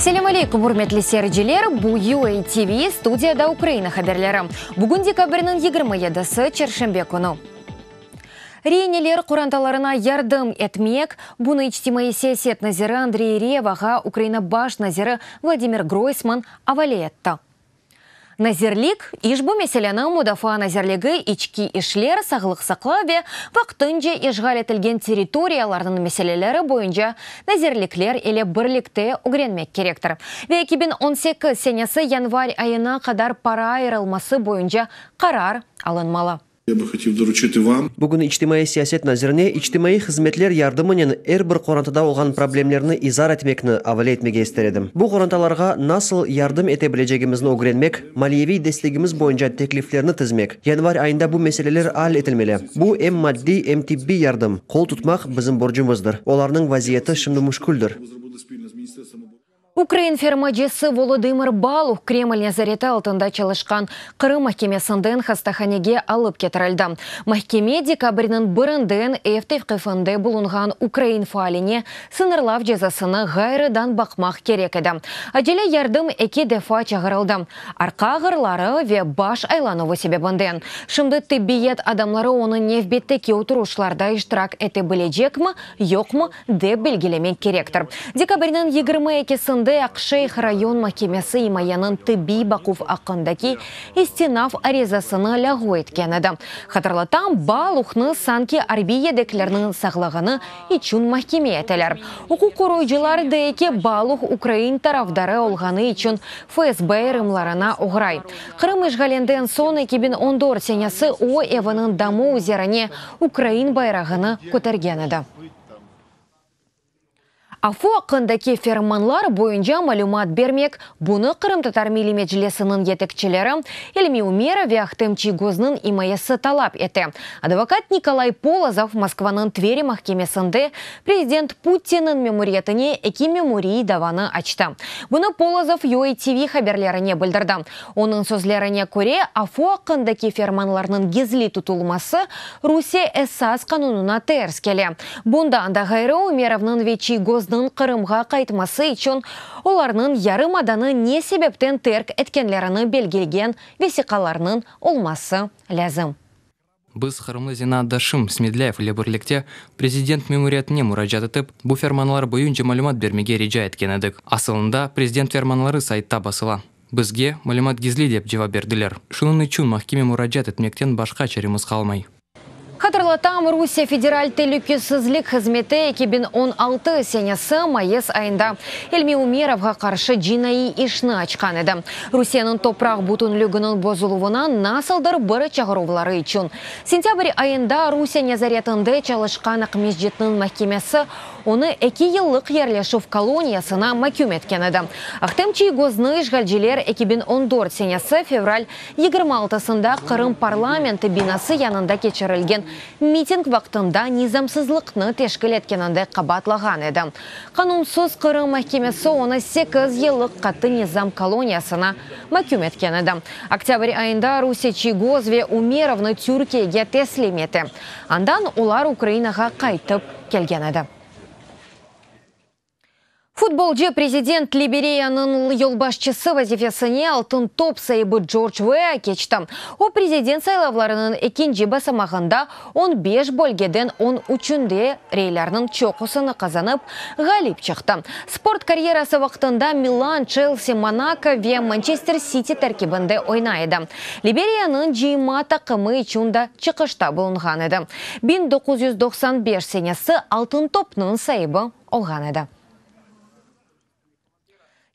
Селем алейкум, урметлі серджілер, bu UATV студияда Украина хаберлері. Бүгін декабрінің 27-сі чершембе күні. Рейнелер құранталарына ярдым етмек, бұны ичтимai сесет назиры Андрей Реваға Украина баш назиры Владимир Гройсман авале етті. Назирлик ишбу меселенің мұдафа назирлігі ички ишлер сағылық сақлаве вақтынже ешғал етілген территорияларының меселелері бойынша назирликлер еле бірлікте ұгренмек керектір. Ве 2018 сенесі январь айына қадар пара айырылмасы бойынша қарар алынмалы. Я бы хотел доручить вам. Бүгін ичтимai саясет назирне ичтимai хизметлер ярдымынен бір қорантада олған проблемлерні изар етмекні авале етмеге естередім. Бұл қоранталарға насыл ярдым ете білежегімізні огренмек, малиеви дестегіміз бойынша теклифлерні тізмек. Январь айында бұл меселелер ал етілмелі. Бұл эм мадди, эм тибби ярдым. Қол тұтмақ біздің боржымыздыр. Оларның вазиеті шымды мүшкүлдір. Украин фермачысы Володимир Балух Кремль незареті алтында çalışқан Қырым махкемесінден хастаханеге алып кетірілді. Махкеме декабрінің бірінден ефтевқифінде бұлынған Украин фалине сынырлав жазасыны ғайрыдан бақмақ керек еді. Аделе ярдым эки дефа чағырылды. Арқа ғырлары ве баш айлануы себебінден. Шымды тиббиет адамлары оны невбеттеке отырушыларда иштирак эте білежекмі, йоқмы деп белгілемек керектір. Декабрінің 22-сінде Ақшейх район махкемесі имаянын тибби бақув ақындаки истинав аризасыны лағу еткен еді. Хатырлатам Балухны санки арбиедеклерінің сағлағыны ичун махкеме етелер. Оқу қоройжылар дейке Балух Украин тарафдары олғаны ичун ФСБ рымларына оғырай. Қырым ішғаленден сон 2014 сенесі о евінің даму üzerine Украин байрағыны көтерген еді. Афу ақындаки ферманлар бойынша малюмат бермек, бұны Қырым татар милимеджілесінің етекчілері Эльми Умера вяқтымчи гозның имаясы талап еті. Адвокат Николай Полозов Москваның Твери махкемесінде президент Путинның мемориетіне эки мемории даваны ачты. Бұны Полозов UATV хаберлеріне білдірді. Оның сөзлеріне көре, Афу ақындаки ферманларының гезли тұтылмасы Русия эсас канунына терс келе. Бұнда анда ғайры Умеровның вечи гозның Қырымға қайтмасы үшін оларның ярым аданы не себептен терк еткенлеріні белгілген весиқаларының олмасы ләзім. Біз Қырымлы Зина Дашым Смедляев лебірлікте президент мемориятіне мұражат етіп, бұл ферманлар бойынша малюмат бермеге режа еткен едік. Асылында президент ферманлары сайтта басыла. Бізге малюмат гизли деп жауап берділер. Шының үшін махкеме мұражат етмектен башқа чареміз қалмай. Хатырлатам Русия федераль телекөзсізлік қызметі 2016 сенесі майыс айында Эльми Умеровға қаршы жинайы ішні açқан еді. Русияның топрақ бүтінлігінің бозылуына насылдыр бірі чағырулары үшін. Сентябрь айында Русия незаретінде çalışқан ақмеждетінің махкемесі оны 2 yıllık yerleşif koloniyasına mahkum etken еді. Ақтымчи гозны işgalciler 2014 senesi fevral 26-сында Қырым парламенті binası yanında geçirilgen митинг вақтында низамсызлықны тешкіл еткенінде қабатлаған еді. Қанунсыз Қырым махкемесі оны 8 yıllık қатты низам колониясына mahkum etken еді. Октябрь айында Русия Гоз ве Умеровны Түркияге теслим еті. Андан олар Украинаға қайтып келген еді. Футболчы президент Либерияның yolbaşçысы вазифесіне алтын топ сайыбы Джордж Веа кечті. О президент сайлавларының екінші басамағында 15 бөлгеден 13-де рейлерінің чоқысыны қазанып ғалип шықты. Спорт карьерасы вақтында Милан, Челси, Монако ве Манчестер Сити тәркебінде ойнайды. Либерияның жиыма тақымы үшінде чықышта болынған еді. 1995 сенесі алтын топның сайыбы олған еді.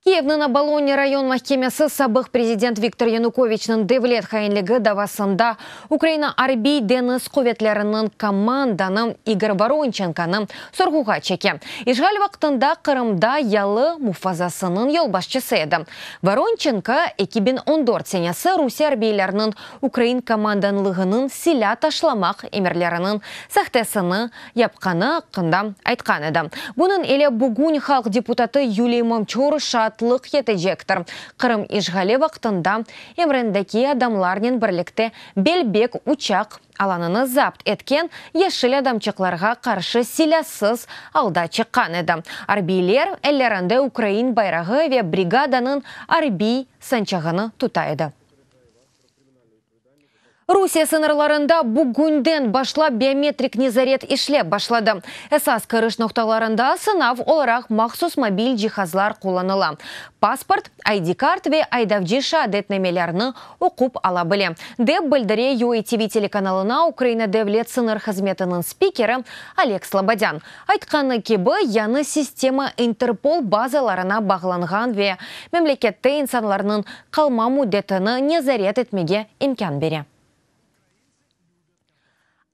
Киевның Абалоне район махкемесі сабық президент Виктор Януковичның девлет хайынлігі давасында Украина арбей денис қоветлерінің команданың Игорь Воронченканың сорғуға чеке. Ишғал вақтында Қырымда ялы муфазасының yolbaşçысы еді. Воронченко 2014 сенесі Русия арбейлерінің Украин команданлығының силя ташламақ емерлерінің сақтесіні япқаны қында айтқан еді. Бұның еле бүгін халық депутаты Юлия Момчур шат татлық етежектір. Қырым ишғалі вақтында емрендеки адамларнен бірлікті белбек учақ аланыны запт еткен ешіл адамчықларға қаршы силясыз алда чыққан еді. Арбилер әллерінде Украин байрағы ве бригаданың арби санчағыны тұтайды. Русия сынырларында бүгінден башла биометрик незарет ишлеп башлады. Эсас кырыш ноқталарында сынав оларақ махсус мобиль жихазлар қоланыла. Паспорт, ID-карт ве айдавжи шаадетнемелерні оқып ала біле. Деп білдіре UATV телеканалына Украина Девлет сыныр қызметінің спикері Олег Слободян. Айтқаны кебі яны система Интерпол базаларына бағыланған ве мемлекетті инсанларының қалма мудетіні незарет етмеге имкан бере.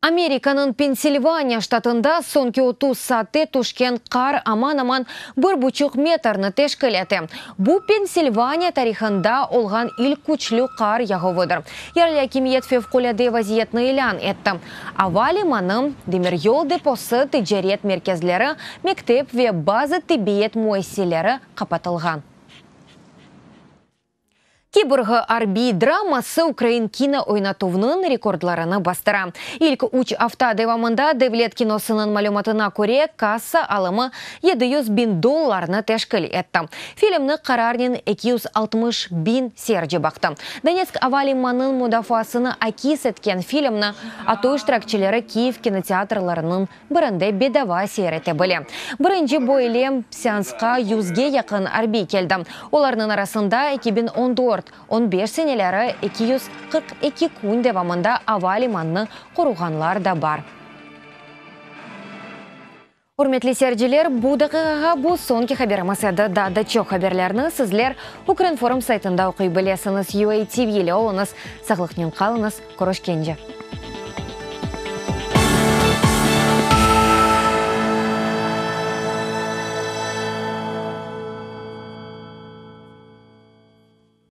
Американың Пенсильвания штатында сонки 30 саты тушкен қар аман-аман 1,5 метрны тешкілеті. Бұ Пенсильвания тарихында олған ил күчлі қар яғывыдыр. Ярлы кемиет февкуляды вазиетны илян етті. Авали маным демир yol депосы тіджерет меркезлері, мектеп ве базы тибиет муэсселері қапатылған. Киборғы арби драмасы Украин кино ойнатуының рекордларыны бастыра. Илк уч авта девамында Девлет киносының малюматына көре касса алымы $700,000 тәшкіл етті. Фильмні қарарнен 260,000 серджі бақты. Донецк авалиманын мудафасыны акис еткен фильмні атой штиракчілері Киев кинотеатрларының бірінде бедава сереті білі. Бірінші бойлем сеансқа 100-ге яқын арби келді. Оларының арасында 2014 15 сенелері 242 күн девамында авалиманны құруғанлар да бар. Урметлі серджелер, бұдағыға бұ сонки хаберімасады да чоқ хаберлеріні сізлер Укринформ сайтында оқи білесіңіз. UATV-лі олыңыз, сағлықнен қалыңыз, көрішкенже.